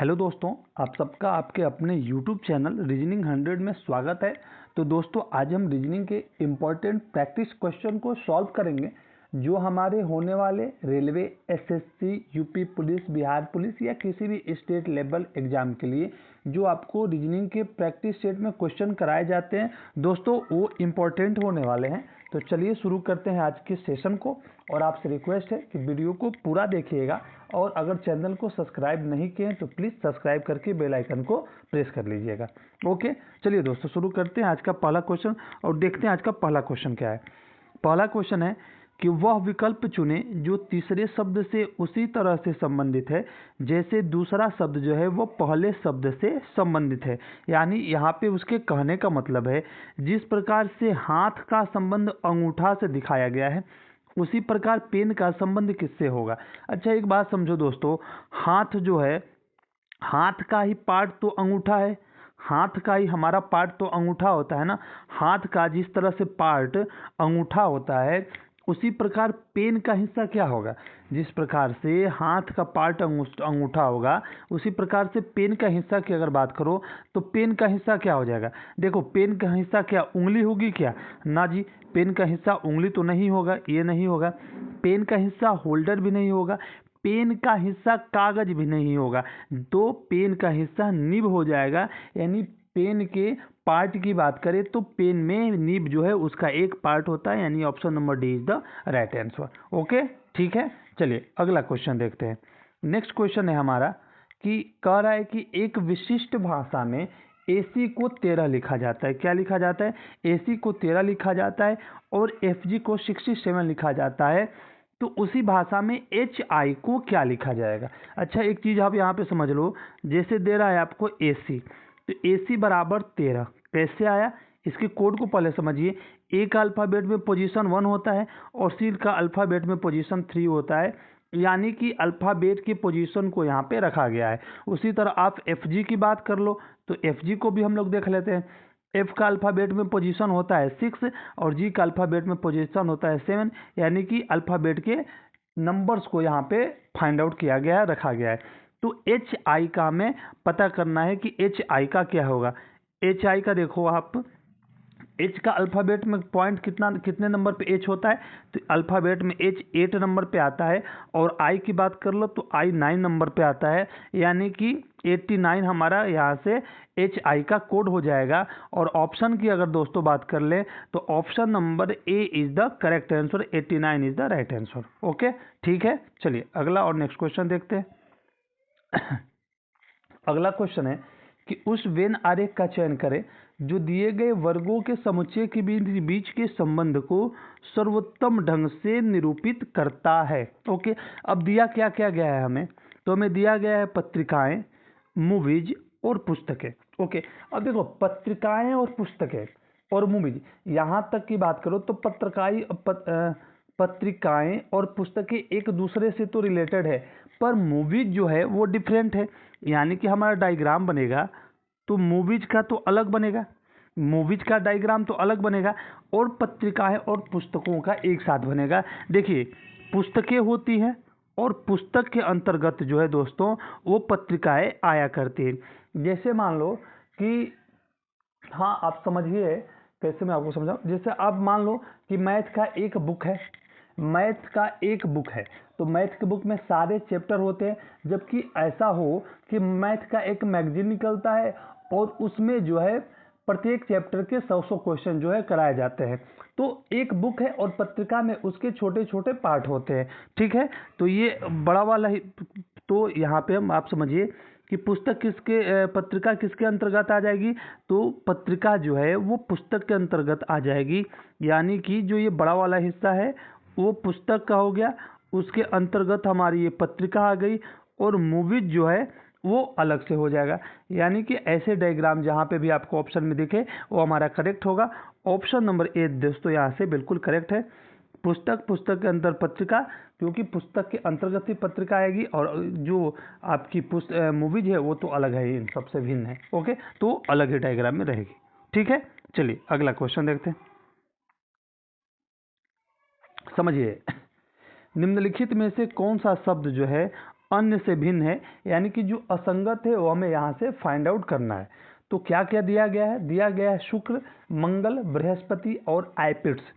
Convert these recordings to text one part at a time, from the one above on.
Hello दोस्तों, आप सबका आपके अपने यूट्यूब चैनल रीजनिंग 100 में स्वागत है। तो दोस्तों, आज हम रीजनिंग के इम्पोर्टेंट प्रैक्टिस क्वेश्चन को सॉल्व करेंगे जो हमारे होने वाले railway, SSC, UP police, Bihar police या किसी भी स्टेट लेवल एग्जाम के लिए जो आपको रीजनिंग के प्रैक्टिस सेट में क्वेश्चन कराए जाते हैं दोस्तों, वो इम्पोर्टेंट होने वाले हैं। तो चलिए शुरू करते हैं आज के सेशन को। और आपसे रिक्वेस्ट है कि वीडियो को पूरा देखिएगा और अगर चैनल को सब्सक्राइब नहीं किए हैं तो प्लीज़ सब्सक्राइब करके बेल आइकन को प्रेस कर लीजिएगा। ओके, चलिए दोस्तों शुरू करते हैं आज का पहला क्वेश्चन और देखते हैं आज का पहला क्वेश्चन क्या है। पहला क्वेश्चन है कि वह विकल्प चुने जो तीसरे शब्द से उसी तरह से संबंधित है जैसे दूसरा शब्द जो है वो पहले शब्द से संबंधित है। यानी यहाँ पे उसके कहने का मतलब है जिस प्रकार से हाथ का संबंध अंगूठा से दिखाया गया है उसी प्रकार पेन का संबंध किससे होगा। अच्छा, एक बात समझो दोस्तों, हाथ जो है, हाथ का ही पार्ट तो अंगूठा है, हाथ का ही हमारा पार्ट तो अंगूठा होता है ना। हाथ का जिस तरह से पार्ट अंगूठा होता है उसी प्रकार पेन का हिस्सा क्या होगा। जिस प्रकार से हाथ का पार्ट अंगूठा होगा उसी प्रकार से पेन का हिस्सा की अगर बात करो तो पेन का हिस्सा क्या हो जाएगा। देखो, पेन का हिस्सा क्या उंगली होगी क्या? ना जी, पेन का हिस्सा उंगली तो नहीं होगा, ये नहीं होगा। पेन का हिस्सा होल्डर भी नहीं होगा, पेन का हिस्सा कागज भी नहीं होगा। तो पेन का हिस्सा निब हो जाएगा। यानी पेन के पार्ट की बात करें तो पेन में निब जो है उसका एक पार्ट होता है, यानी option number D is the right answer. Okay, ठीक है। चलिए अगला क्वेश्चन देखते हैं। नेक्स्ट क्वेश्चन है हमारा कि कह रहा है कि एक विशिष्ट भाषा में AC को 13 लिखा जाता है। क्या लिखा जाता है? AC को 13 लिखा जाता है और FG को 67 लिखा जाता है। तो उसी भाषा में HI को क्या लिखा जाएगा? अच्छा, एक चीज़ आप यहाँ पे समझ लो, जैसे दे रहा है आपको AC, तो AC बराबर 13 कैसे आया? इसके कोड को पहले समझिए। A का अल्फ़ाबेट में पोजीशन 1 होता है और C का अल्फ़ाबेट में पोजीशन 3 होता है, यानी कि अल्फ़ाबेट की पोजीशन को यहाँ पे रखा गया है। उसी तरह आप FG की बात कर लो तो FG को भी हम लोग देख लेते हैं। F का अल्फ़ाबेट में पोजीशन होता है 6 और G का अल्फ़ाबेट में पोजीशन होता है 7, यानी कि अल्फ़ाबेट के नंबर्स को यहाँ पे फाइंड आउट किया गया है, रखा गया है। तो HI का हमें पता करना है कि HI का क्या होगा। HI का देखो आप, H का अल्फ़ाबेट में पॉइंट कितने नंबर पे H होता है? तो अल्फ़ाबेट में H 8 नंबर पे आता है और I की बात कर लो तो I 9 नंबर पे आता है, यानी कि 89 हमारा यहाँ से HI का कोड हो जाएगा। और ऑप्शन की अगर दोस्तों बात कर ले तो option number A is the correct answer, 89 is the right answer. Okay, ठीक है। चलिए अगला और नेक्स्ट क्वेश्चन देखते हैं। अगला क्वेश्चन है कि उस वेन आरेख का चयन करें जो दिए गए वर्गों के समुच्चय के बीच के संबंध को सर्वोत्तम ढंग से निरूपित करता है। ओके, अब दिया क्या क्या गया है हमें? तो हमें दिया गया है पत्रिकाएं, मूवीज और पुस्तकें। ओके, अब देखो, पत्रिकाएं और पुस्तकें और मूवीज, यहाँ तक की बात करो तो पत्रिकाएं और पुस्तकें एक दूसरे से तो रिलेटेड है, पर मूवीज जो है वो डिफरेंट है। यानी कि हमारा डायग्राम बनेगा तो मूवीज का तो अलग बनेगा, मूवीज का डायग्राम तो अलग बनेगा और पत्रिकाएं और पुस्तकों का एक साथ बनेगा। देखिए, पुस्तकें होती हैं और पुस्तक के अंतर्गत जो है दोस्तों वो पत्रिकाएं आया करती हैं। जैसे मान लो कि, हाँ आप समझिए कैसे मैं आपको समझाऊं। जैसे आप मान लो कि मैथ का एक बुक है, मैथ का एक बुक है, तो मैथ के बुक में सारे चैप्टर होते हैं। जबकि ऐसा हो कि मैथ का एक मैगजीन निकलता है और उसमें जो है प्रत्येक चैप्टर के 100 क्वेश्चन जो है कराए जाते हैं। तो एक बुक है और पत्रिका में उसके छोटे छोटे पार्ट होते हैं, ठीक है। तो ये बड़ा वाला ही, तो यहाँ पे हम आप समझिए कि पुस्तक किसके, पत्रिका किसके अंतर्गत आ जाएगी? तो पत्रिका जो है वो पुस्तक के अंतर्गत आ जाएगी। यानी कि जो ये बड़ा वाला हिस्सा है वो पुस्तक का हो गया, उसके अंतर्गत हमारी ये पत्रिका आ गई और मूवीज जो है वो अलग से हो जाएगा। यानी कि ऐसे डायग्राम जहाँ पे भी आपको ऑप्शन में दिखे वो हमारा करेक्ट होगा। ऑप्शन नंबर ए दोस्तों यहाँ से बिल्कुल करेक्ट है। पुस्तक, पुस्तक के अंदर पत्रिका, क्योंकि पुस्तक के अंतर्गत ही पत्रिका आएगी और जो आपकी मूवीज है वो तो अलग है, इन सबसे भिन्न है। ओके, तो अलग ही डायग्राम में रहेगी, ठीक है। चलिए अगला क्वेश्चन देखते हैं। समझिए, निम्नलिखित में से कौन सा शब्द जो है अन्य से भिन्न है, यानी कि जो असंगत है वो हमें यहाँ से फाइंड आउट करना है। तो क्या क्या दिया गया है? दिया गया है शुक्र, मंगल, बृहस्पति और आइपिट्स।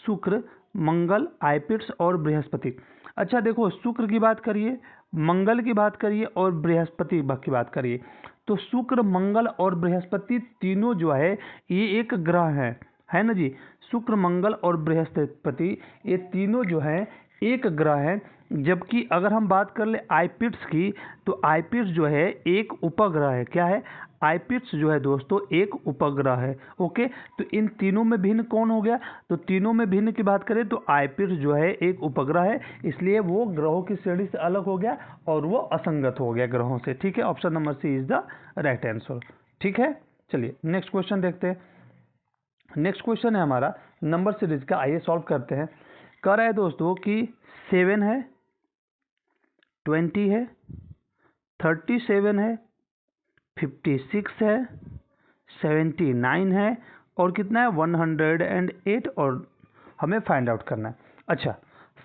शुक्र, मंगल, आइपिट्स और बृहस्पति। अच्छा देखो, शुक्र की बात करिए, मंगल की बात करिए और बृहस्पति की बात करिए। तो शुक्र, मंगल और बृहस्पति तीनों जो है ये एक ग्रह है ना जी। शुक्र, मंगल और बृहस्पति ये तीनों जो है एक ग्रह है। जबकि अगर हम बात कर ले आइपिट्स की, तो आइपिट्स जो है एक उपग्रह है। क्या है? आइपिट्स जो है दोस्तों एक उपग्रह है। ओके, तो इन तीनों में भिन्न कौन हो गया? तो तीनों में भिन्न की बात करें तो आइपिट्स जो है एक उपग्रह है, इसलिए वो ग्रहों की श्रेणी से अलग हो गया और वो असंगत हो गया ग्रहों से। ठीक है, option number C is the right answer. ठीक है, चलिए नेक्स्ट क्वेश्चन देखते हैं। नेक्स्ट क्वेश्चन है हमारा नंबर सीरीज का, आइए सॉल्व करते हैं। कह रहा है दोस्तों कि 7 है, 20 है, 37 है, 56 है, 79 है और कितना है 108 और हमें फाइंड आउट करना है। अच्छा,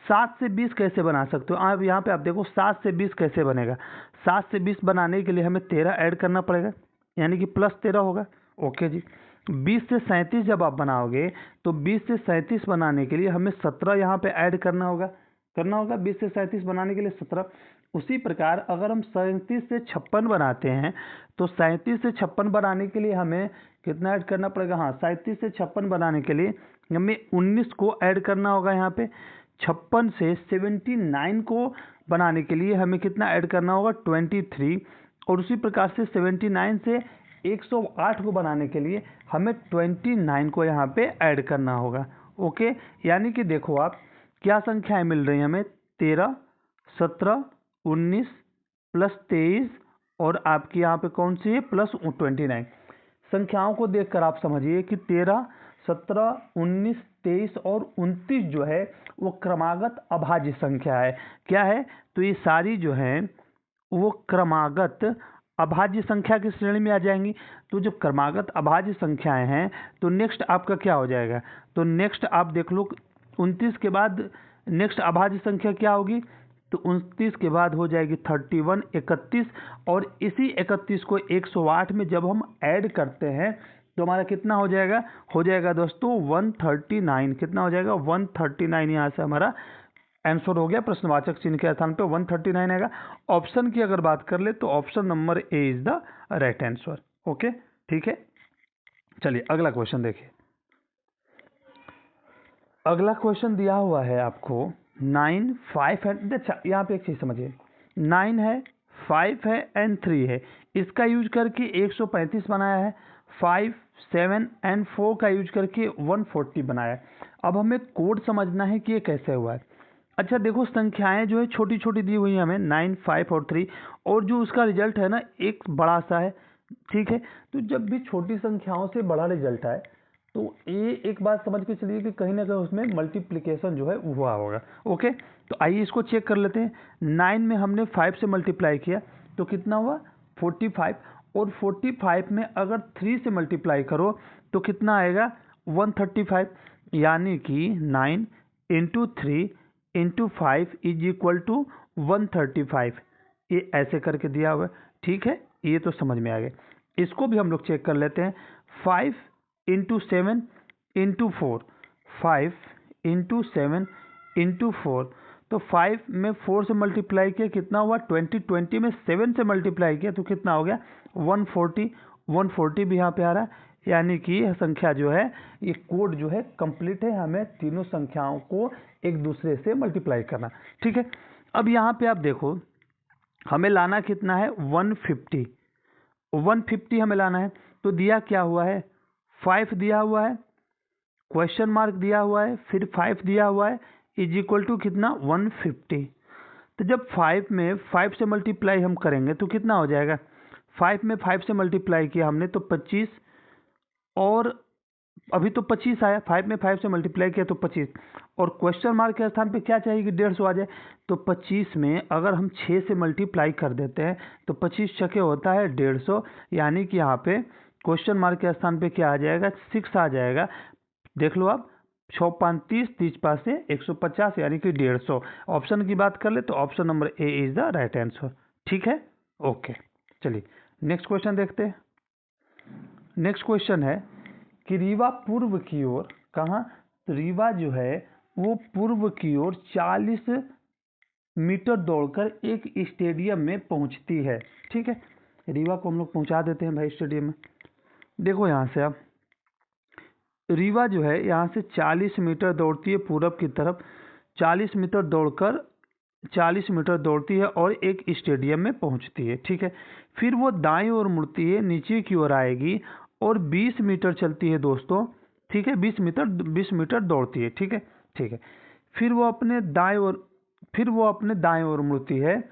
7 से 20 कैसे बना सकते हो आप? यहाँ पे आप देखो 7 से 20 कैसे बनेगा। 7 से 20 बनाने के लिए हमें 13 ऐड करना पड़ेगा, यानी कि +13 होगा। ओके जी। 20 से 37 जब आप बनाओगे तो 20 से 37 बनाने के लिए हमें 17 यहाँ पे ऐड करना होगा 20 से 37 बनाने के लिए 17। उसी प्रकार अगर हम 37 से 56 बनाते हैं तो 37 से 56 बनाने के लिए हमें कितना ऐड करना पड़ेगा? हाँ, 37 से 56 बनाने के लिए हमें 19 को ऐड करना होगा यहाँ पे। 56 से 79 को बनाने के लिए हमें कितना ऐड करना होगा? 23। और उसी प्रकार से 79 से 108 को बनाने के लिए हमें 29 को यहाँ पे ऐड करना होगा। ओके, यानी कि देखो आप क्या संख्याएं मिल रही हैं हमें? 13, 17, 19 +23 और आपकी यहाँ पे कौन सी है? +29। संख्याओं को देखकर आप समझिए कि 13, 17, 19, 23 और 29 जो है वो क्रमागत अभाज्य संख्या है। क्या है? तो ये सारी जो है वो क्रमागत अभाज्य संख्या की श्रेणी में आ जाएंगी। तो जब क्रमागत अभाज्य संख्याएं हैं तो नेक्स्ट आपका क्या हो जाएगा? तो नेक्स्ट आप देख लो 29 के बाद नेक्स्ट अभाज्य संख्या क्या होगी? तो 29 के बाद हो जाएगी 31, 31 और इसी 31 को 108 में जब हम ऐड करते हैं तो हमारा कितना हो जाएगा? हो जाएगा दोस्तों 139। कितना हो जाएगा? 139। यहाँ से हमारा आंसर हो गया, प्रश्नवाचक चिन्ह के स्थान पे 139 आएगा। ऑप्शन की अगर बात कर ले तो option number A is the right answer. Okay, ठीक है, चलिए अगला क्वेश्चन देखिए। अगला क्वेश्चन दिया हुआ है आपको 9, 5 है। अच्छा, यहाँ पे एक चीज समझिए, 9 है, 5 है एंड 3 है। इसका यूज करके 135 बनाया है। 5, 7 एंड 4 का यूज करके 140 बनाया है। अब हमें कोड समझना है कि ये कैसे हुआ है। अच्छा देखो, संख्याएं जो है छोटी छोटी दी हुई है हमें 9, 5 और 3, और जो उसका रिजल्ट है ना एक बड़ा सा है। ठीक है, तो जब भी छोटी संख्याओं से बड़ा रिजल्ट आए तो ये एक बात समझ के चलिए कि कहीं ना कहीं उसमें मल्टीप्लिकेशन जो है हुआ होगा। ओके, तो आइए इसको चेक कर लेते हैं। 9 में हमने 5 से मल्टीप्लाई किया तो कितना हुआ? 45। और 45 में अगर 3 से मल्टीप्लाई करो तो कितना आएगा? 135। यानी कि 9 into 3 into 5 is equal to 135। ये ऐसे करके दिया हुआ है। ठीक है, ये तो समझ में आ गया। इसको भी हम लोग चेक कर लेते हैं। 5 इंटू 7 इंटू 4, 5 इंटू 7 इंटू 4, तो 5 में 4 से मल्टीप्लाई किया कितना हुआ? 20। 20 में 7 से मल्टीप्लाई किया तो कितना हो गया? 140। 140 भी यहाँ पे आ रहा है, यानी कि यह संख्या जो है ये कोड जो है कंप्लीट है। हमें तीनों संख्याओं को एक दूसरे से मल्टीप्लाई करना। ठीक है, अब यहाँ पे आप देखो हमें लाना कितना है? 150। 150 हमें लाना है। तो दिया क्या हुआ है? 5 दिया हुआ है, क्वेश्चन मार्क दिया हुआ है, फिर 5 दिया हुआ है, इज इक्वल टू कितना? 150। तो जब 5 में 5 से मल्टीप्लाई हम करेंगे तो कितना हो जाएगा? 5 में 5 से मल्टीप्लाई किया हमने तो 25, और अभी तो 25 आया। 5 में 5 से मल्टीप्लाई किया तो 25, और क्वेश्चन मार्क के स्थान पे क्या चाहिए कि 150 आ जाए। तो 25 में अगर हम 6 से मल्टीप्लाई कर देते हैं तो 25 छके होता है 150, यानी कि यहाँ पे क्वेश्चन मार्क के स्थान पे क्या आ जाएगा? 6 आ जाएगा। देख लो आप, 6 5 30, 30 5 से 150 यानी कि 150। ऑप्शन की बात कर ले तो option number A is the right answer. ठीक है, ओके। चलिए नेक्स्ट क्वेश्चन देखते हैं। नेक्स्ट क्वेश्चन है कि रीवा पूर्व की ओर, कहाँ, रीवा जो है वो पूर्व की ओर 40 मीटर दौड़कर एक स्टेडियम में पहुंचती है। ठीक है, रीवा को हम लोग पहुंचा देते हैं भाई स्टेडियम में। देखो यहाँ से अब रीवा जो है यहाँ से 40 मीटर दौड़ती है पूरब की तरफ, 40 मीटर दौड़कर 40 मीटर दौड़ती है और एक स्टेडियम में पहुंचती है। ठीक है, फिर वो दाईं ओर मुड़ती है, नीचे की ओर आएगी और 20 मीटर चलती है दोस्तों। ठीक है, 20 मीटर दौड़ती है। ठीक है, ठीक है। फिर वो अपने दाएं ओर मुड़ती है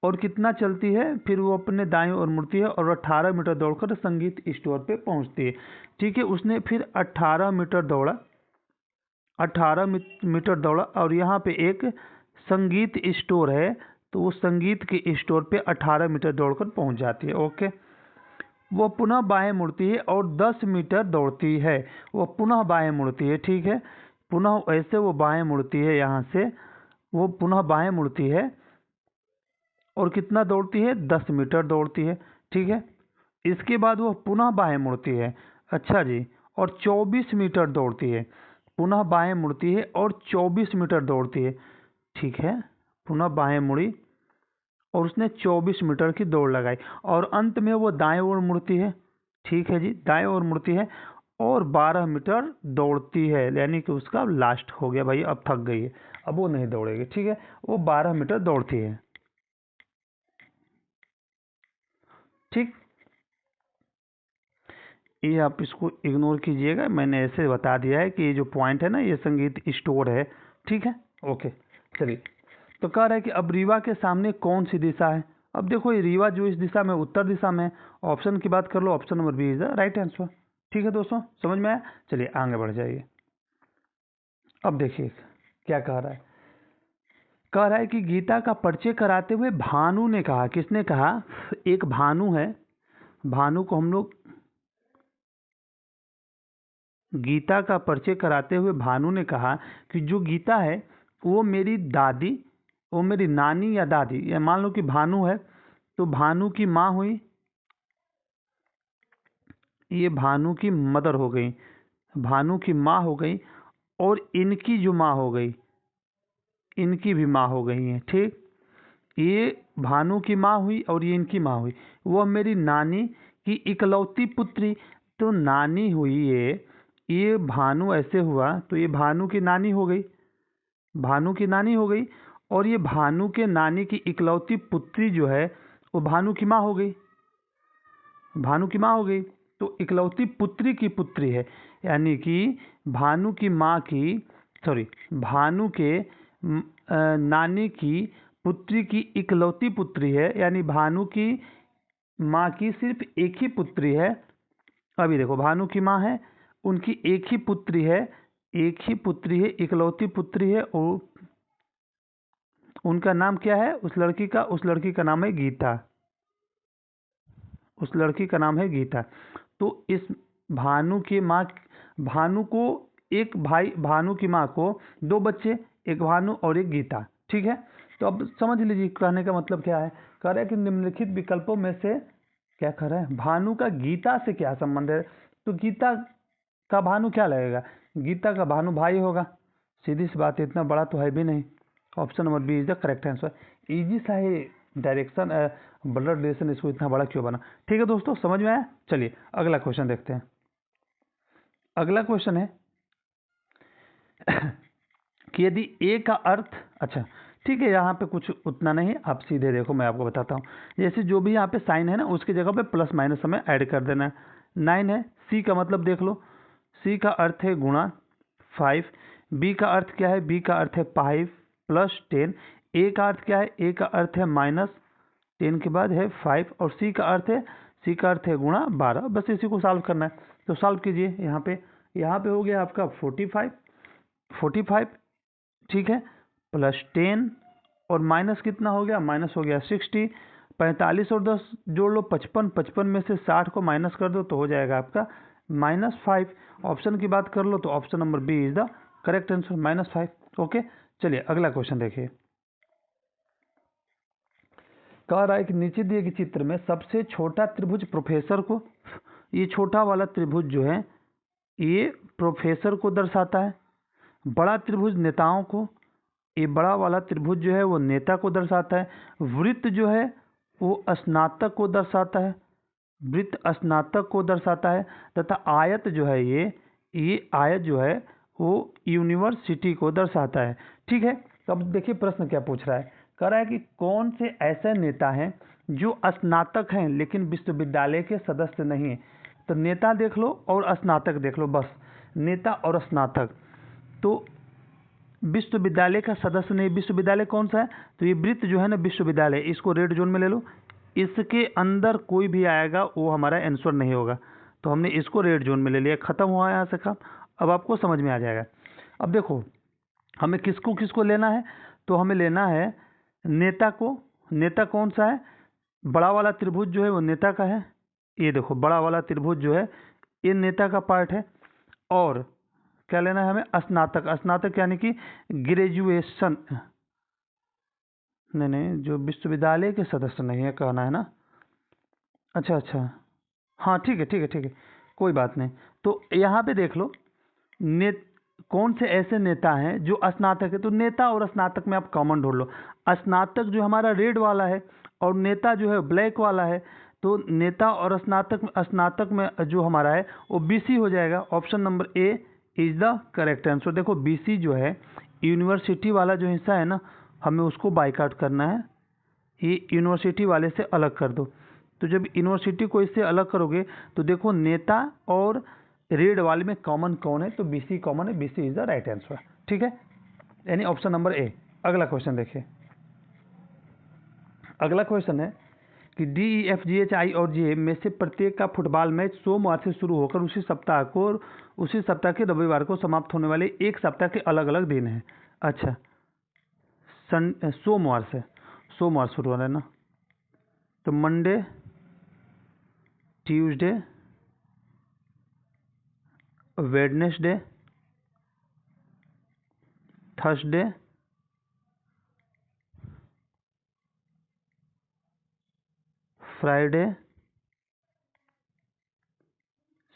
और कितना चलती है, फिर वो अपने दाईं ओर मुड़ती है और 18 मीटर दौड़कर संगीत स्टोर पे पहुंचती है। ठीक है, उसने फिर 18 मीटर दौड़ा, 18 मीटर दौड़ा और यहाँ पे एक संगीत स्टोर है, तो वो संगीत के स्टोर पे 18 मीटर दौड़कर पहुंच जाती है। ओके, वो पुनः बाएं मुड़ती है और 10 मीटर दौड़ती है। वो पुनः बाएं मुड़ती है। ठीक है, पुनः ऐसे वो बाएं मुड़ती है, यहाँ से वो पुनः बाएं मुड़ती है और कितना दौड़ती है, 10 मीटर दौड़ती है। ठीक है, इसके बाद वो पुनः बाएं मुड़ती है, अच्छा जी, और 24 मीटर दौड़ती है। पुनः बाएं मुड़ती है और 24 मीटर दौड़ती है। ठीक है, पुनः बाएं मुड़ी और उसने 24 मीटर की दौड़ लगाई और अंत में वो दाएं ओर मुड़ती है। ठीक है जी, दाएं ओर मुड़ती है और 12 मीटर दौड़ती है, यानी कि उसका लास्ट हो गया भाई, अब थक गई है, अब वो नहीं दौड़ेगी। ठीक है, वो 12 मीटर दौड़ती है। ठीक, ये आप इसको इग्नोर कीजिएगा, मैंने ऐसे बता दिया है कि ये जो पॉइंट है ना, ये संगीत स्टोर है। ठीक है, ओके। चलिए, तो कह रहा है कि अब रीवा के सामने कौन सी दिशा है। अब देखो ये रीवा जो इस दिशा में, उत्तर दिशा में, ऑप्शन की बात कर लो, option number B is the right answer. ठीक है दोस्तों, समझ में आया। चलिए आगे बढ़ जाइए। अब देखिए क्या कह रहा है। कह रहा है कि गीता का परिचय कराते हुए भानु ने कहा, किसने कहा, एक भानु है, भानु को हम लोग गीता का परिचय कराते हुए भानु ने कहा कि जो गीता है वो मेरी दादी, वो मेरी नानी या दादी, या मान लो कि भानु है तो भानु की माँ हुई, ये भानु की मदर हो गई, भानु की माँ हो गई और इनकी जो माँ हो गई, इनकी भी माँ हो गई है। ठीक, ये भानु की माँ हुई और ये इनकी माँ हुई, वह मेरी नानी की इकलौती पुत्री, तो नानी हुई ये भानु ऐसे हुआ तो ये भानु की नानी हो गई, भानु की नानी हो गई, और ये भानु के नानी की इकलौती पुत्री जो है वो भानु की माँ हो गई, भानु की माँ हो गई, तो इकलौती पुत्री की पुत्री है, यानी कि भानु की माँ की, सॉरी, भानु के नानी की पुत्री की इकलौती पुत्री है, यानी भानु की माँ की सिर्फ एक ही पुत्री है। अभी देखो भानु की माँ है, उनकी एक ही पुत्री है, एक ही पुत्री है, इकलौती पुत्री है, और उनका नाम क्या है, उस लड़की का नाम है गीता, उस लड़की का नाम है गीता। तो इस भानु की माँ, भानु को एक भाई, भानु की माँ को दो बच्चे, एक भानु और एक गीता। ठीक है, तो अब समझ लीजिए कहने का मतलब क्या है। कह रहा है कि निम्नलिखित विकल्पों में से, क्या कह रहा है, भानु का गीता से क्या संबंध है, तो गीता का भानु क्या लगेगा, गीता का भानु भाई होगा, सीधी सी बात है, इतना बड़ा तो है भी नहीं। Option number B is the correct answer. Easy सा है डायरेक्शन, ब्लड रिलेशन, इसको इतना बड़ा क्यों बना। ठीक है दोस्तों, समझ में आया। चलिए अगला क्वेश्चन देखते हैं। अगला क्वेश्चन है कि यदि ए का अर्थ, अच्छा ठीक है, यहाँ पे कुछ उतना नहीं, आप सीधे देखो मैं आपको बताता हूँ। जैसे जो भी यहाँ पे साइन है ना, उसकी जगह पे प्लस माइनस हमें ऐड कर देना है। 9 है, सी का मतलब देख लो, सी का अर्थ है गुणा 5, बी का अर्थ क्या है, बी का अर्थ है 5 प्लस 10, ए का अर्थ क्या है, ए का अर्थ है माइनस 10 के बाद है 5, और सी का अर्थ है गुणा 12। बस इसी को सॉल्व करना है, तो सॉल्व कीजिए। यहाँ पे हो गया आपका 45, ठीक है, प्लस 10 और माइनस कितना हो गया, माइनस हो गया 60, 45 और 10 जोड़ लो 55, 55 में से 60 को माइनस कर दो तो हो जाएगा आपका -5। ऑप्शन की बात कर लो तो option number B is the correct answer -5। Okay, चलिए अगला क्वेश्चन देखिए। कह रहा है कि नीचे दिए गए चित्र में सबसे छोटा त्रिभुज प्रोफेसर को, ये छोटा वाला त्रिभुज जो है ये प्रोफेसर को दर्शाता है, बड़ा त्रिभुज नेताओं को, ये बड़ा वाला त्रिभुज जो है वो नेता को दर्शाता है, वृत्त जो है वो स्नातक को दर्शाता है, वृत्त स्नातक को दर्शाता है, तथा आयत जो है ये आयत जो है वो यूनिवर्सिटी को दर्शाता है। ठीक है, तो अब देखिए प्रश्न क्या पूछ रहा है। कह रहा है कि कौन से ऐसे नेता हैं जो स्नातक हैं लेकिन विश्वविद्यालय के सदस्य नहीं है। तो नेता देख लो और स्नातक देख लो, बस नेता और स्नातक। तो विश्वविद्यालय का सदस्य नहीं, विश्वविद्यालय कौन सा है, तो ये वृत्त जो है ना विश्वविद्यालय, इसको रेड जोन में ले लो। इसके अंदर कोई भी आएगा वो हमारा आंसर नहीं होगा, तो हमने इसको रेड जोन में ले लिया, खत्म हुआ यहाँ से काम। अब आपको समझ में आ जाएगा। अब देखो हमें किसको किसको लेना है, तो हमें लेना है नेता को। नेता कौन सा है, बड़ा वाला त्रिभुज जो है वो नेता का है, ये देखो बड़ा वाला त्रिभुज जो है ये नेता का पार्ट है। और क्या लेना है हमें, स्नातक। स्नातक यानी कि ग्रेजुएशन, नहीं जो विश्वविद्यालय के सदस्य नहीं है कहना है ना। अच्छा, हाँ ठीक है, कोई बात नहीं। तो यहाँ पे देख लो कौन से ऐसे नेता हैं जो स्नातक है, तो नेता और स्नातक में आप कॉमन ढूंढ लो। स्नातक जो हमारा रेड वाला है और नेता जो है ब्लैक वाला है, तो नेता और स्नातक में जो हमारा है वो BC हो जाएगा। Option number A is the correct answer. देखो BC जो है यूनिवर्सिटी वाला जो हिस्सा है ना, हमें उसको बाइकआउट करना है, ये यूनिवर्सिटी वाले से अलग कर दो। तो जब यूनिवर्सिटी को इससे अलग करोगे तो देखो नेता और रेड वाले में कॉमन कौन है, तो BC कॉमन है, BC is the right answer. ठीक है, यानी ऑप्शन नंबर A। अगला क्वेश्चन देखिए। अगला क्वेश्चन है कि DEFGHI और J में से प्रत्येक का फुटबॉल मैच सोमवार से शुरू होकर उसी सप्ताह के रविवार को समाप्त होने वाले एक सप्ताह के अलग अलग दिन हैं। अच्छा, सोमवार शुरू हो रहा है ना, तो Monday, Tuesday, Wednesday, Thursday, Friday,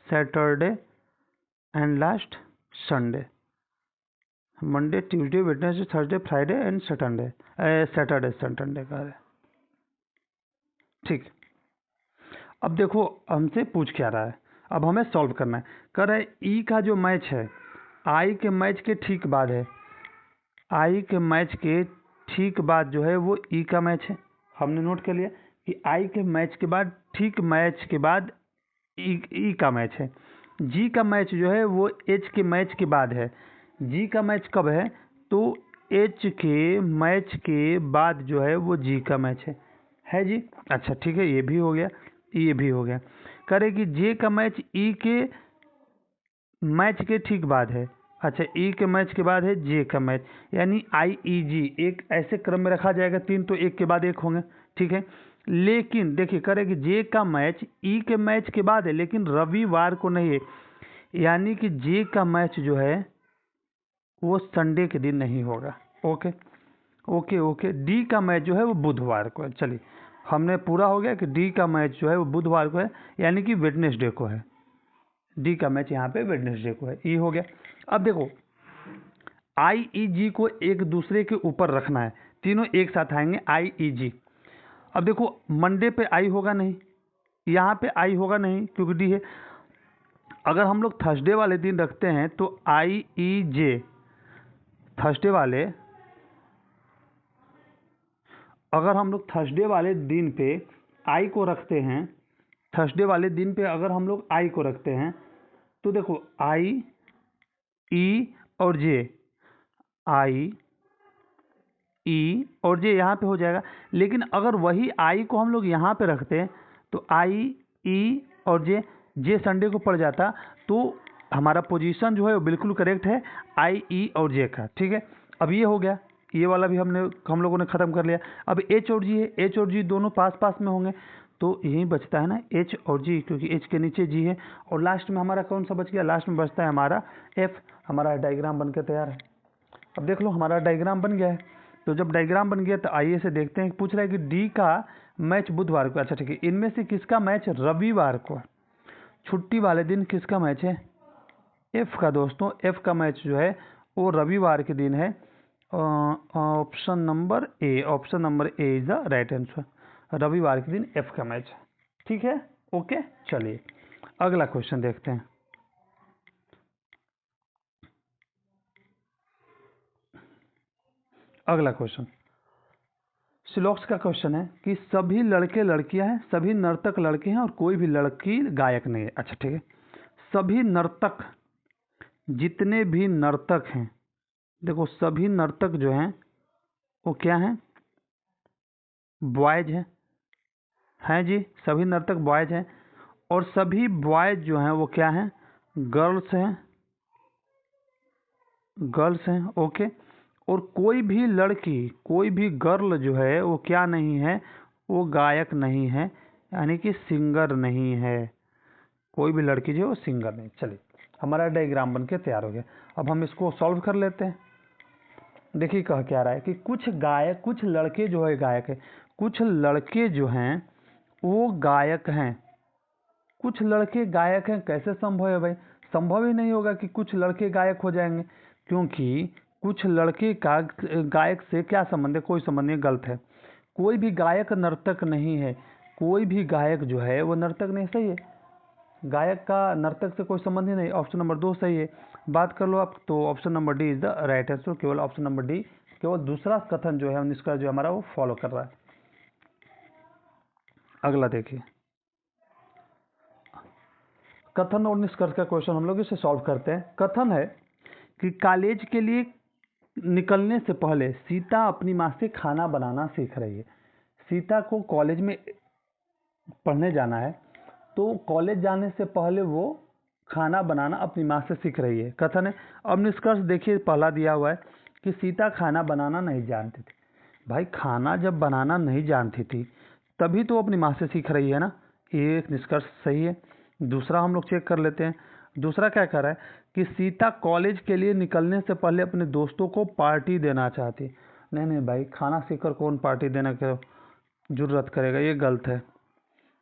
Saturday and last Sunday. Monday, Tuesday, Wednesday, Thursday, Friday and Saturday Sunday का है। ठीक, अब देखो हमसे पूछ क्या रहा है, अब हमें सॉल्व करना है। कह रहा है ई का जो मैच है आई के मैच के ठीक बाद है, आई के मैच के ठीक बाद जो है वो ई का मैच है। हमने नोट कर लिया कि आई के मैच के बाद ठीक मैच के बाद ई का मैच है। जी का मैच जो है वो एच के मैच के बाद है। जी का मैच कब है, तो एच के मैच के बाद जो है वो जी का मैच है जी। अच्छा ठीक है, ये भी हो गया, ये भी हो गया। करे कि जे का मैच ई के मैच के ठीक बाद है। अच्छा, ई के मैच के बाद है जे का मैच, यानी IEG एक ऐसे क्रम में रखा जाएगा, तीन तो एक के बाद एक होंगे। ठीक है, लेकिन देखिए करे कि जे का मैच ई के मैच के बाद है लेकिन रविवार को नहीं है, यानी कि जे का मैच जो है वो संडे के दिन नहीं होगा। ओके ओके ओके, डी का मैच जो है वो बुधवार को है। चलिए हमने पूरा हो गया कि डी का मैच जो है वो बुधवार को है, यानी कि वेडनेसडे को है। डी का मैच यहाँ पे वेडनेसडे को है, ये हो गया। अब देखो IEG को एक दूसरे के ऊपर रखना है, तीनों एक साथ आएंगे IEG। अब देखो मंडे पे आई होगा नहीं, यहाँ पे आई होगा नहीं क्योंकि डी है। अगर हम लोग थर्सडे वाले दिन रखते हैं तो IEJ थर्सडे वाले, अगर हम लोग थर्सडे वाले दिन पे आई को रखते हैं, थर्सडे वाले दिन पे अगर हम लोग आई को रखते हैं तो देखो आई ई और जे, आई ई और जे यहाँ पे हो जाएगा। लेकिन अगर वही आई को हम लोग यहाँ पे रखते हैं तो आई ई और जे संडे को पड़ जाता, तो हमारा पोजीशन जो है वो बिल्कुल करेक्ट है आई ई और जे का। ठीक है, अब ये हो गया, ये वाला भी हम लोगों ने ख़त्म कर लिया। अब एच और जी है, एच और जी दोनों पास पास में होंगे तो यही बचता है ना H और G, क्योंकि H के नीचे G है। और लास्ट में हमारा कौन सा बच गया? लास्ट में बचता है हमारा F। हमारा डायग्राम बन के तैयार है। अब देख लो हमारा डायग्राम बन गया है। तो जब डायग्राम बन गया तो आइए से देखते हैं। पूछ रहा है कि D का मैच बुधवार को। अच्छा ठीक है, इनमें से किसका मैच रविवार को? छुट्टी वाले दिन किसका मैच है? F का। दोस्तों F का मैच जो है वो रविवार के दिन है। Option number A, option number A is the right answer. रविवार के दिन F का मैच है। ठीक है, ओके। चलिए अगला क्वेश्चन देखते हैं। अगला क्वेश्चन सिलॉक्स का क्वेश्चन है कि सभी लड़के लड़कियां हैं, सभी नर्तक लड़के हैं और कोई भी लड़की गायक नहीं है। अच्छा ठीक है, सभी नर्तक, जितने भी नर्तक हैं, देखो सभी नर्तक जो हैं वो क्या हैं? बॉयज हैं जी, सभी नर्तक बॉयज हैं। और सभी बॉयज जो हैं वो क्या हैं? गर्ल्स हैं, गर्ल्स हैं, ओके। और कोई भी लड़की, कोई भी गर्ल जो है वो क्या नहीं है? वो गायक नहीं है, यानी कि सिंगर नहीं है। कोई भी लड़की जो है वो सिंगर नहीं। चलिए हमारा डायग्राम बन के तैयार हो गया। अब हम इसको सॉल्व कर लेते हैं। देखिए कह क्या रहा है कि कुछ गायक, कुछ लड़के जो है गायक है, कुछ लड़के जो हैं वो गायक हैं। कुछ लड़के गायक हैं, कैसे संभव है भाई? संभव ही नहीं होगा कि कुछ लड़के गायक हो जाएंगे, क्योंकि कुछ लड़के का गायक से क्या संबंध है? कोई संबंध नहीं, गलत है। कोई भी गायक नर्तक नहीं है। कोई भी गायक जो है वो नर्तक नहीं। सही है, गायक का नर्तक से कोई संबंध ही नहीं। ऑप्शन नंबर 2 सही है। बात कर लो आप, तो option number D is the right answer. केवल ऑप्शन नंबर डी, केवल दूसरा कथन जो है निष्कर्ष जो हमारा वो फॉलो कर रहा है। अगला देखिए, कथन और निष्कर्ष का क्वेश्चन हम लोग इसे सॉल्व करते हैं। कथन है कि कॉलेज के लिए निकलने से पहले सीता अपनी माँ से खाना बनाना सीख रही है। सीता को कॉलेज में पढ़ने जाना है, तो कॉलेज जाने से पहले वो खाना बनाना अपनी माँ से सीख रही है, कथन है। अब निष्कर्ष देखिए, पहला दिया हुआ है कि सीता खाना बनाना नहीं जानती थी। भाई खाना जब बनाना नहीं जानती थी तभी तो अपनी माँ से सीख रही है ना। एक निष्कर्ष सही है। दूसरा हम लोग चेक कर लेते हैं। दूसरा क्या कर रहा है कि सीता कॉलेज के लिए निकलने से पहले अपने दोस्तों को पार्टी देना चाहती। नहीं नहीं भाई, खाना सीखकर कौन पार्टी देने की जरूरत करेगा? ये गलत है।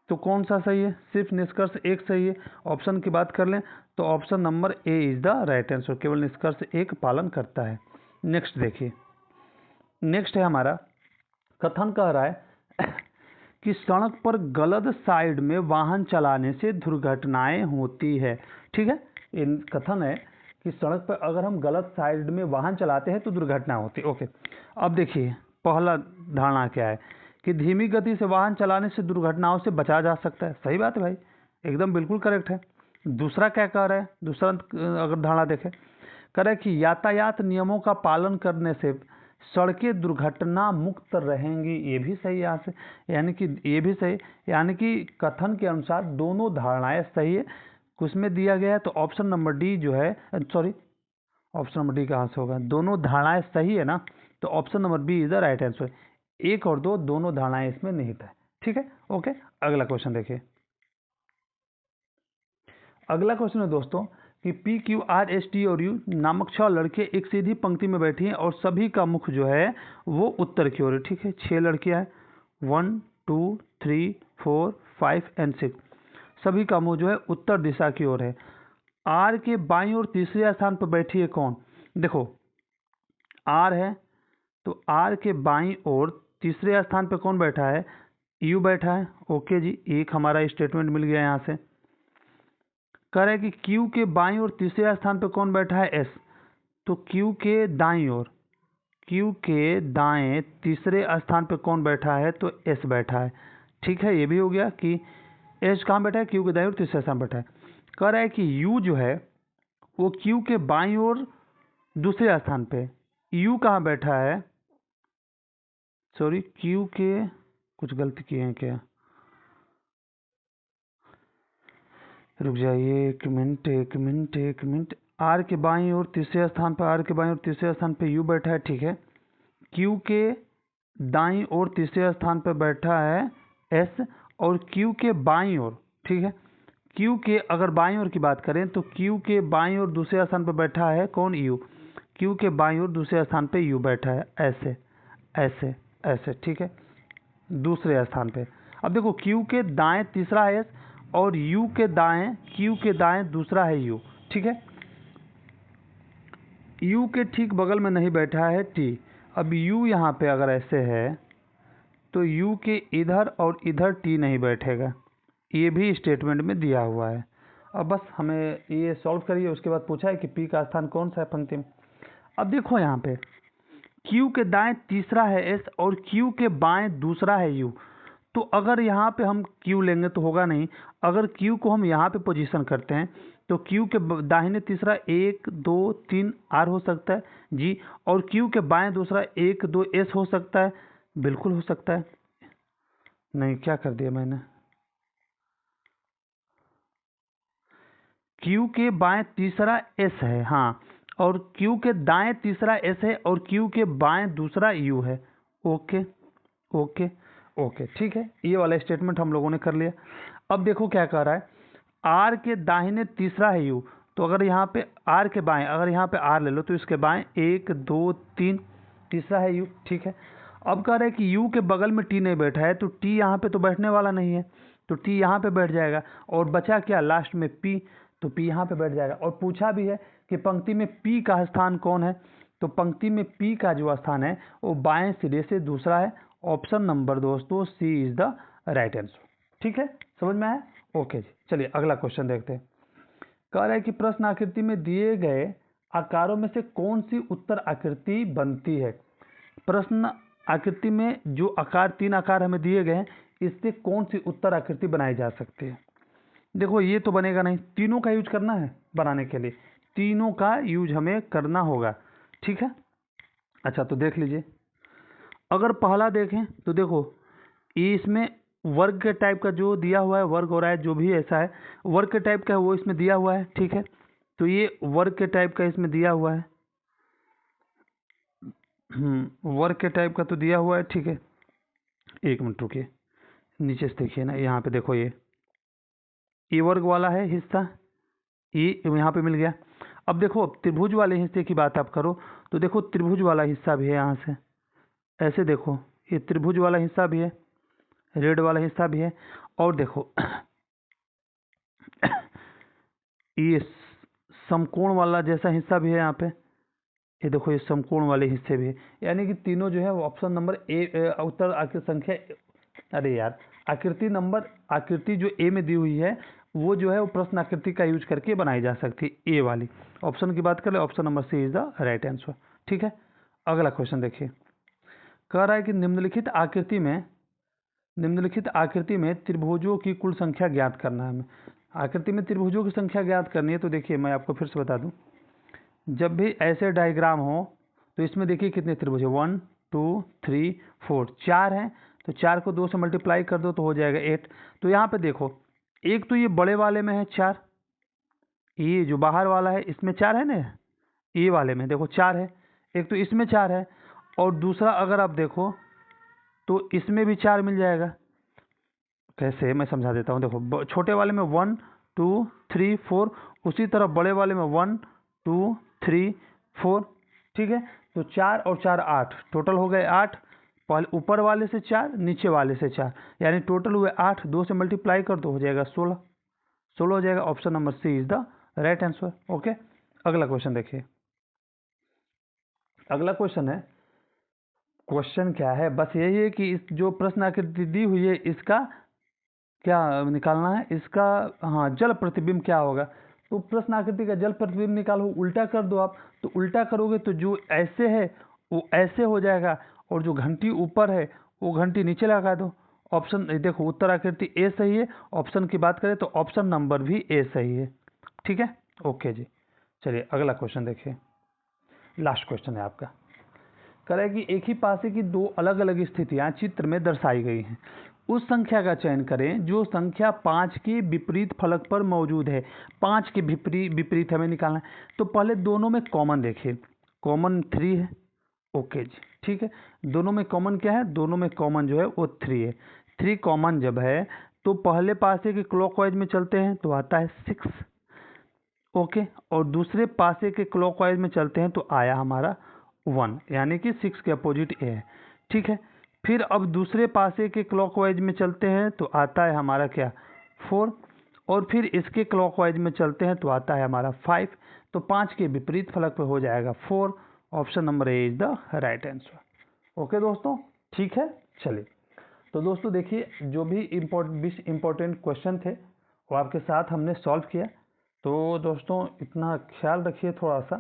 तो कौन सा सही है? सिर्फ निष्कर्ष एक सही है। ऑप्शन की बात कर लें तो option number A is the right answer. केवल निष्कर्ष एक पालन करता है। नेक्स्ट देखिए, नेक्स्ट है हमारा कथन कह रहा है कि सड़क पर गलत साइड में वाहन चलाने से दुर्घटनाएं होती है। ठीक है, इन कथन है कि सड़क पर अगर हम गलत साइड में वाहन चलाते हैं तो दुर्घटना होती है। ओके, अब देखिए पहला धारणा क्या है कि धीमी गति से वाहन चलाने से दुर्घटनाओं से बचा जा सकता है। सही बात है भाई, एकदम बिल्कुल करेक्ट है। दूसरा क्या कह रहा है? दूसरा अगर धारणा देखें, कह रहा है कि यातायात नियमों का पालन करने से सड़कें दुर्घटना मुक्त रहेंगी। ये भी सही यहाँ से, यानी कि ये भी सही, यानी कि कथन के अनुसार दोनों धारणाएं सही है। कुछ में दिया गया है तो ऑप्शन नंबर डी जो है, सॉरी ऑप्शन नंबर डी कहाँ से होगा? दोनों धारणाएं सही है ना, तो option number B is the right answer. 1 और 2 दोनों धारणाएं इसमें निहित है। ठीक है, ओके। अगला क्वेश्चन देखिए। अगला क्वेश्चन है दोस्तों कि P Q R S T और यू नामक 6 लड़के एक सीधी पंक्ति में बैठी हैं और सभी का मुख जो है वो उत्तर की ओर है। ठीक है, 6 लड़कियां हैं, 1 2 3 4 5 एंड 6। सभी का मुंह जो है उत्तर दिशा की ओर है। आर के बाईं ओर तीसरे स्थान पर बैठी है कौन? देखो आर है, तो आर के बाईं ओर तीसरे स्थान पर कौन बैठा है? यू बैठा है। ओके जी, एक हमारा स्टेटमेंट मिल गया यहाँ से। कह रहा है कि क्यू के बाईं ओर तीसरे स्थान पर कौन बैठा है? एस। तो क्यू के दाईं ओर, क्यू के दाएं तीसरे स्थान पर कौन बैठा है? तो एस बैठा है। ठीक है, ये भी हो गया कि एस कहाँ बैठा है? क्यू के दाईं ओर तीसरे स्थान बैठा है। कह रहा है कि यू जो है वो क्यू के बाईं ओर दूसरे स्थान पे। यू कहाँ बैठा है? सॉरी, क्यू के कुछ गलती किए हैं क्या? रुक जाइए, एक मिनट। आर के बाईं ओर तीसरे स्थान पर, आर के बाईं ओर तीसरे स्थान पे यू बैठा है। ठीक है, क्यू के दाईं ओर तीसरे स्थान पर बैठा है एस, और Q के बाईं ओर, ठीक है, Q के अगर बाईं ओर की बात करें तो Q के बाईं ओर दूसरे स्थान पर बैठा है कौन, U। Q के बाईं ओर दूसरे स्थान पे U बैठा है, ऐसे ऐसे ऐसे, ठीक है, दूसरे स्थान पे। अब देखो Q के दाएं तीसरा है S और U के दाएं, Q के दाएं दूसरा है U, ठीक है। U के ठीक बगल में नहीं बैठा है T। अब U यहाँ पे अगर ऐसे है तो U के इधर और इधर T नहीं बैठेगा, ये भी स्टेटमेंट में दिया हुआ है। अब बस हमें ये सॉल्व करिए, उसके बाद पूछा है कि P का स्थान कौन सा है पंक्ति में। अब देखो यहाँ पे Q के दाएं तीसरा है S और Q के बाएं दूसरा है U। तो अगर यहाँ पे हम Q लेंगे तो होगा नहीं, अगर Q को हम यहाँ पे पोजीशन करते हैं तो Q के दाहिने तीसरा 1 2 3 R हो सकता है जी, और Q के बाएं दूसरा 1 2 S हो सकता है, बिल्कुल हो सकता है। नहीं, क्या कर दिया मैंने, Q के बाएं तीसरा S है, हाँ, और Q के दाएं तीसरा S है और Q के बाएं दूसरा U है। ओके ओके ओके, ठीक है, ये वाला स्टेटमेंट हम लोगों ने कर लिया। अब देखो क्या कह रहा है, R के दाहिने तीसरा है U, तो अगर यहाँ पे R के बाएं, अगर यहाँ पे R ले लो तो इसके बाएं 1 2 3, तीसरा है U, ठीक है। अब कह रहा है कि U के बगल में T नहीं बैठा है, तो T यहाँ पे तो बैठने वाला नहीं है, तो T यहाँ पे बैठ जाएगा और बचा क्या लास्ट में P, तो P यहाँ पे बैठ जाएगा। और पूछा भी है कि पंक्ति में P का स्थान कौन है, तो पंक्ति में P का जो स्थान है वो बाएं सिरे से दूसरा है। ऑप्शन नंबर दोस्तों सी इज द राइट आंसर, ठीक है, समझ में आया। ओके जी, चलिए अगला क्वेश्चन देखते हैं। कह रहा है कि प्रश्न आकृति में दिए गए आकारों में से कौन सी उत्तर आकृति बनती है। प्रश्न आकृति में जो आकार, 3 आकार हमें दिए गए हैं, इससे कौन सी उत्तर आकृति बनाई जा सकती है। देखो ये तो बनेगा नहीं, तीनों का यूज करना है बनाने के लिए, तीनों का यूज हमें करना होगा, ठीक है। अच्छा तो देख लीजिए, अगर पहला देखें तो देखो ये इसमें वर्ग के टाइप का जो दिया हुआ है, वर्ग हो रहा है, जो भी ऐसा है वर्ग के टाइप का है वो इसमें दिया हुआ है, ठीक है। तो ये वर्ग के टाइप का इसमें दिया हुआ है, वर्ग के टाइप का तो दिया हुआ है, ठीक है। एक मिनट रुकिए, नीचे से देखिए ना, यहाँ पे देखो ये वर्ग वाला है हिस्सा, ये यहाँ पे मिल गया। अब देखो त्रिभुज वाले हिस्से की बात आप करो तो देखो त्रिभुज वाला हिस्सा भी है, यहाँ से ऐसे देखो ये त्रिभुज वाला हिस्सा भी है, रेड वाला हिस्सा भी है, और देखो ये समकोण वाला जैसा हिस्सा भी है यहाँ पे, ये देखो ये समकोण वाले हिस्से भी है। यानी कि तीनों जो है वो ऑप्शन नंबर ए, उत्तर आकृति संख्या, अरे यार आकृति नंबर, आकृति जो ए में दी हुई है वो जो है वो प्रश्न आकृति का यूज करके बनाई जा सकती है, ए वाली। ऑप्शन की बात करें, option number C is the right answer, ठीक है। अगला क्वेश्चन देखिए, कह रहा है कि निम्नलिखित आकृति में त्रिभुजों की कुल संख्या ज्ञात करना है हमें। आकृति में त्रिभुजों की संख्या ज्ञात करनी है, तो देखिए मैं आपको फिर से बता दूं, जब भी ऐसे डायग्राम हो तो इसमें देखिए कितने त्रिभुज है, 1 2 3 4, 4 हैं, तो 4 को 2 से मल्टीप्लाई कर दो तो हो जाएगा 8। तो यहाँ पे देखो एक तो ये बड़े वाले में है 4, ये जो बाहर वाला है इसमें 4 है ना, ये वाले में देखो 4 है, एक तो इसमें 4 है, और दूसरा अगर आप देखो तो इसमें भी 4 मिल जाएगा। कैसे, मैं समझा देता हूँ, देखो छोटे वाले में 1 2 3 4, उसी तरह बड़े वाले में 1 2 3 4, ठीक है। तो 4 और 4 8, टोटल हो गए 8, पहले ऊपर वाले से 4 नीचे वाले से 4, यानी टोटल हुए 8, 2 से मल्टीप्लाई कर दो हो जाएगा 16, 16 हो जाएगा। Option number C is the right answer, okay. अगला क्वेश्चन देखिए, अगला क्वेश्चन है, क्वेश्चन क्या है, बस यही है कि इस जो प्रश्न आकृति दी हुई है इसका क्या निकालना है, इसका, हाँ, जल प्रतिबिंब क्या होगा। तो प्रश्न आकृति का जल प्रतिबिंब निकालो, उल्टा कर दो आप, तो उल्टा करोगे तो जो ऐसे है वो ऐसे हो जाएगा, और जो घंटी ऊपर है वो घंटी नीचे लगा दो। ऑप्शन देखो उत्तर आकृति ए सही है, ऑप्शन की बात करें तो ऑप्शन नंबर भी ए सही है, ठीक है। ओके जी, चलिए अगला क्वेश्चन देखिए, लास्ट क्वेश्चन है आपका। कह रहा है कि एक ही पासे की दो अलग अलग स्थितियां चित्र में दर्शाई गई हैं, उस संख्या का चयन करें जो संख्या 5 के विपरीत फलक पर मौजूद है। 5 के विपरीत हमें निकालना है, तो पहले दोनों में कॉमन देखिए, कॉमन 3 है, ओके जी, ठीक है। दोनों में कॉमन क्या है, दोनों में कॉमन जो है वो 3 है। 3 कॉमन जब है तो पहले पासे के क्लॉकवाइज में चलते हैं तो आता है 6, ओके, और दूसरे पासे के क्लॉकवाइज में चलते हैं तो आया हमारा 1, यानी कि 6 के अपोजिट ए है, ठीक है। फिर अब दूसरे पासे के क्लॉकवाइज में चलते हैं तो आता है हमारा क्या 4, और फिर इसके क्लॉकवाइज में चलते हैं तो आता है हमारा 5, तो 5 के विपरीत फलक पे हो जाएगा 4। Option number A is the right answer. Okay दोस्तों, ठीक है, चलिए। तो दोस्तों देखिए, जो भी इम्पोर्टेंट क्वेश्चन थे वो आपके साथ हमने सॉल्व किया। तो दोस्तों इतना ख्याल रखिए थोड़ा सा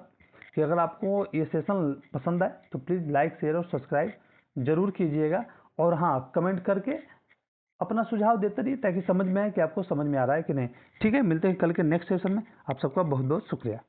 कि अगर आपको ये सेशन पसंद आए तो प्लीज़ लाइक, शेयर और सब्सक्राइब ज़रूर कीजिएगा। और हाँ, कमेंट करके अपना सुझाव देते रहिए ताकि समझ में आए कि आपको समझ में आ रहा है कि नहीं। ठीक है, मिलते हैं कल के नेक्स्ट सेशन में। आप सबका बहुत बहुत शुक्रिया।